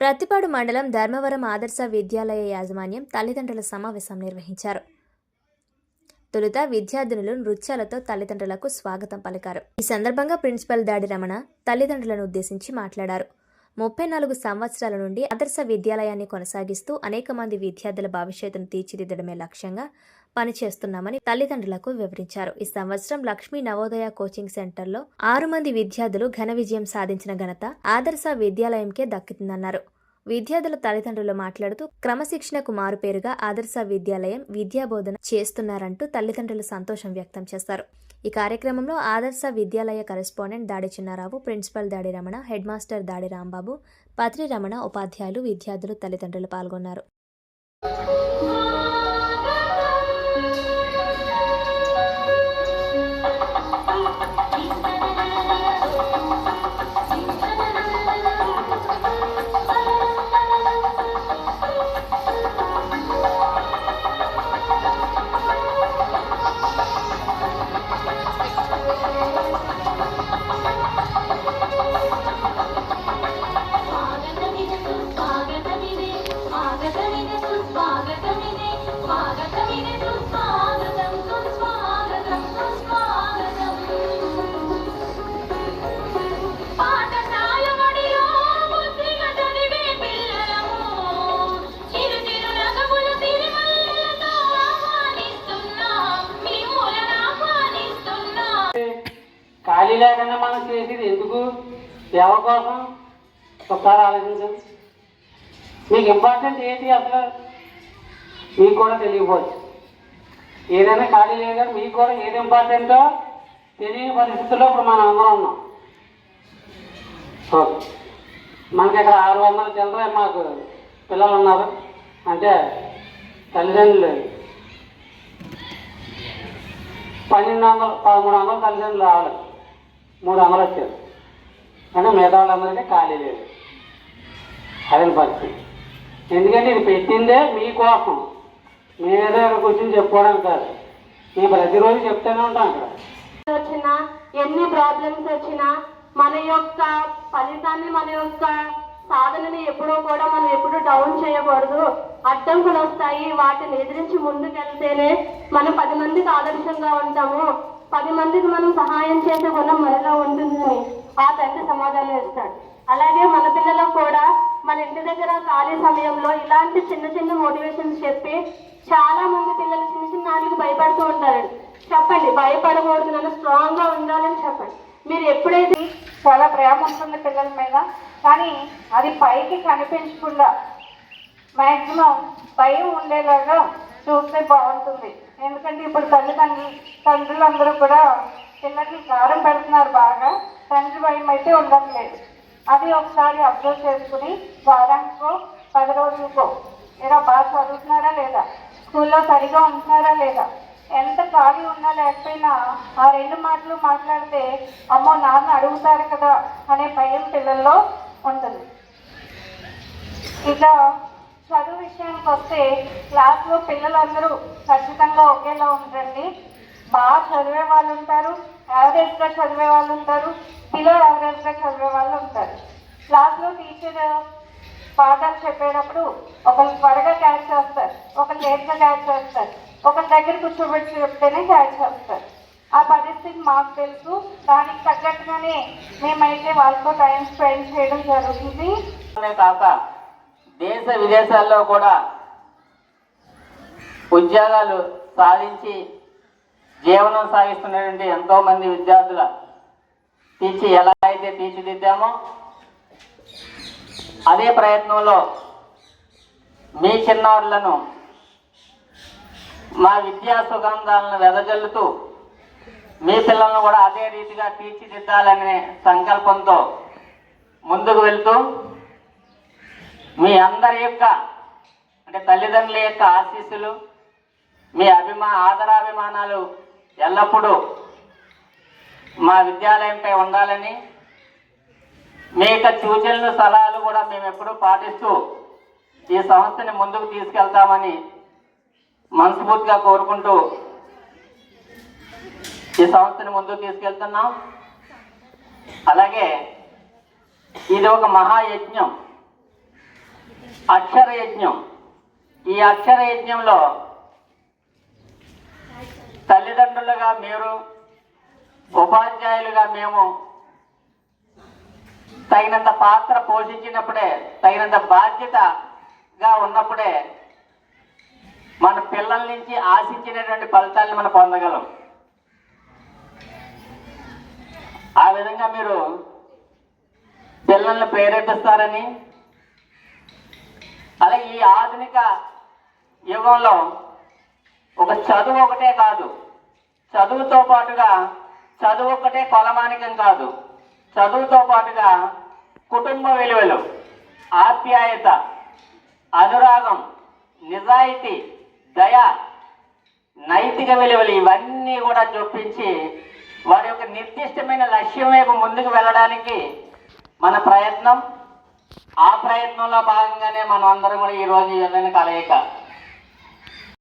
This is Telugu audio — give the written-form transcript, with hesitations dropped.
ప్రతిపాడు మండలం ధర్మవరం ఆదర్శ విద్యాలయ యాజమాన్యం తల్లిదండ్రుల సమావేశం నిర్వహించారు. తొలుత విద్యార్థినులు నృత్యాలతో తల్లిదండ్రులకు స్వాగతం పలికారు. ఈ సందర్భంగా ప్రిన్సిపల్ దాడి రమణ తల్లిదండ్రులను ఉద్దేశించి మాట్లాడారు. 34 సంవత్సరాల నుండి ఆదర్శ విద్యాలయాన్ని కొనసాగిస్తూ అనేక మంది విద్యార్థుల భవిష్యత్తును తీర్చిదిద్దడమే లక్ష్యంగా పనిచేస్తున్నామని తల్లిదండ్రులకు వివరించారు. ఈ సంవత్సరం లక్ష్మీ నవోదయ కోచింగ్ సెంటర్లో 6 మంది విద్యార్థులు ఘన విజయం సాధించిన ఘనత ఆదర్శ విద్యాలయంకే దక్కుతుందన్నారు. విద్యార్థుల తల్లిదండ్రులు మాట్లాడుతూ క్రమశిక్షణకు మారుపేరుగా ఆదర్శ విద్యాలయం విద్యాబోధన చేస్తున్నారంటూ తల్లిదండ్రులు సంతోషం వ్యక్తం చేశారు. ఈ కార్యక్రమంలో ఆదర్శ విద్యాలయ కరెస్పాండెంట్ దాడి చిన్నారావు, ప్రిన్సిపల్ దాడి రమణ, హెడ్ మాస్టర్ దాడి రాంబాబు, పత్రి రమణ, ఉపాధ్యాయులు, విద్యార్థులు, తల్లిదండ్రులు పాల్గొన్నారు. ఖాళీ లేకుండా మనం చేసేది ఎందుకు, ఎవరి కోసం ఒకసారి ఆలోచించండి. మీకు ఇంపార్టెంట్ ఏంటి అసలు మీకు కూడా తెలియకపోవచ్చు. ఏదైనా ఖాళీ లేదా మీకు కూడా ఏది ఇంపార్టెంటో తెలియని పరిస్థితుల్లో ఇప్పుడు మనం అందరం ఉన్నాం. ఓకే, మనకి ఇక్కడ 600 చిల్లర మాకు పిల్లలు ఉన్నారు. అంటే తల్లిదండ్రులు 1200 1300 తల్లిదండ్రులు రావాలి, 300 వచ్చారు. అంటే మిగతా వాళ్ళందరికీ ఖాళీ లేదు. అదే పరిస్థితి. ఎందుకంటే ఇది పెట్టిందే మీకోసం, మేమేదో ఇక్కడ కూర్చొని చెప్పుకోవడానికి కాదు. మేము ప్రతిరోజు చెప్తూనే ఉంటాం. ఇక్కడ వచ్చినా ఎన్ని ప్రాబ్లమ్స్ వచ్చినా మన యొక్క ఫలితాన్ని, మన యొక్క సాధనని ఎప్పుడూ కూడా మనం ఎప్పుడు డౌన్ చేయకూడదు. అడ్డంకులు వస్తాయి, వాటిని ఎదిరించి ముందుకెళ్తేనే మనం 10 మందికి ఆదర్శంగా ఉంటాము. 10 మందికి మనం సహాయం చేసే గుణం మనలో ఉంటుందని ఆ తండ్రి సమాధానం ఇస్తాడు. అలాగే మన పిల్లలకు కూడా మన ఇంటి దగ్గర ఖాళీ సమయంలో ఇలాంటి చిన్న చిన్న మోటివేషన్స్ చెప్పి, చాలా మంది పిల్లలు చిన్న చిన్న వాటికి భయపడుతూ ఉంటారు. చెప్పండి, భయపడకూడదు, నన్ను స్ట్రాంగ్గా ఉండాలని చెప్పండి. మీరు ఎప్పుడైతే చాలా ప్రేమ ఉంటుంది పిల్లల మీద, కానీ అది పైకి కనిపించకుండా మ్యాక్సిమం భయం ఉండేలాగా చూస్తే బాగుంటుంది. ఎందుకంటే ఇప్పుడు తండ్రులందరూ కూడా పిల్లలకి గారం పెడుతున్నారు బాగా, తండ్రి భయం అయితే ఉండట్లేదు. అది ఒకసారి అబ్జర్వ్ చేసుకుని వారానికో 10 రోజులకో ఇలా బాగా చదువుతున్నారా లేదా, స్కూల్లో సరిగా ఉంటున్నారా లేదా, ఎంత ఖాళీ ఉన్నా లేకపోయినా ఆ 2 మాటలు మాట్లాడితే అమ్మో నాన్న అడుగుతారు కదా అనే భయం పిల్లల్లో ఉంటుంది. ఇక చదువు విషయానికి వస్తే క్లాస్లో పిల్లలందరూ ఖచ్చితంగా ఒకేలా ఉంటారండి. బాగా చదివే వాళ్ళు ఉంటారు, యావరేజ్గా చదివే వాళ్ళు ఉంటారు, బిలో యావరేజ్గా చదివే వాళ్ళు ఉంటారు. క్లాస్లో టీచర్ పాఠాలు చెప్పేటప్పుడు ఒకరు త్వరగా క్యాచ్ చేస్తారు, ఒకరు లేట్గా క్యాచ్ చేస్తారు, ఒకరి దగ్గర కూర్చోబెట్టి చెప్తేనే క్యాచ్ చేస్తారు. ఆ పరిస్థితి మాకు తెలుసు. దానికి తగ్గట్టుగానే మేమైతే వాళ్ళతో టైం స్పెండ్ చేయడం జరుగుతుంది. కాక దేశ విదేశాల్లో కూడా ఉద్యోగాలు సాధించి జీవనం సాగిస్తున్నటువంటి ఎంతోమంది విద్యార్థుల ఎలా అయితే తీర్చిదిద్దామో, అదే ప్రయత్నంలో మీ చిన్నారులను మా విద్యా సుగంధాలను వెదజల్లుతూ మీ పిల్లలను కూడా అదే రీతిగా తీర్చిదిద్దాలనే సంకల్పంతో ముందుకు వెళ్తూ మీ అందరి యొక్క అంటే తల్లిదండ్రుల యొక్క ఆశీస్సులు, మీ ఆదరాభిమానాలు ఎల్లప్పుడూ మా విద్యాలయంపై ఉండాలని, మీ యొక్క సూచనలు సలహాలు కూడా మేము ఎప్పుడూ పాటిస్తూ ఈ సంస్థని ముందుకు తీసుకెళ్తామని మనస్ఫూర్తిగా కోరుకుంటూ ఈ సంస్థని ముందుకు తీసుకెళ్తున్నాం. అలాగే ఇది ఒక మహాయజ్ఞం. అక్షర యజ్ఞం. ఈ అక్షర యజ్ఞంలో తల్లిదండ్రులుగా మీరు, ఉపాధ్యాయులుగా మేము తగినంత పాత్ర పోషించినప్పుడే, తగినంత బాధ్యతగా ఉన్నప్పుడే మన పిల్లల నుంచి ఆశించినటువంటి ఫలితాలను మనం పొందగలం. ఆ విధంగా మీరు పిల్లల్ని ప్రేరేపిస్తారని, అలాగే ఈ ఆధునిక యుగంలో ఒక చదువు ఒకటే కాదు, చదువుతో పాటుగా చదువు ఒకటే కొలమానికం కాదు, చదువుతో పాటుగా కుటుంబ విలువలు, ఆప్యాయత, అనురాగం, నిజాయితీ, దయ, నైతిక విలువలు ఇవన్నీ కూడా చొప్పించి వారి యొక్క నిర్దిష్టమైన లక్ష్యం వైపు ముందుకు వెళ్ళడానికి మన ప్రయత్నం. ఆ ప్రయత్నంలో భాగంగానే మనం అందరం కూడా ఈరోజు ఏదైనా కలయిక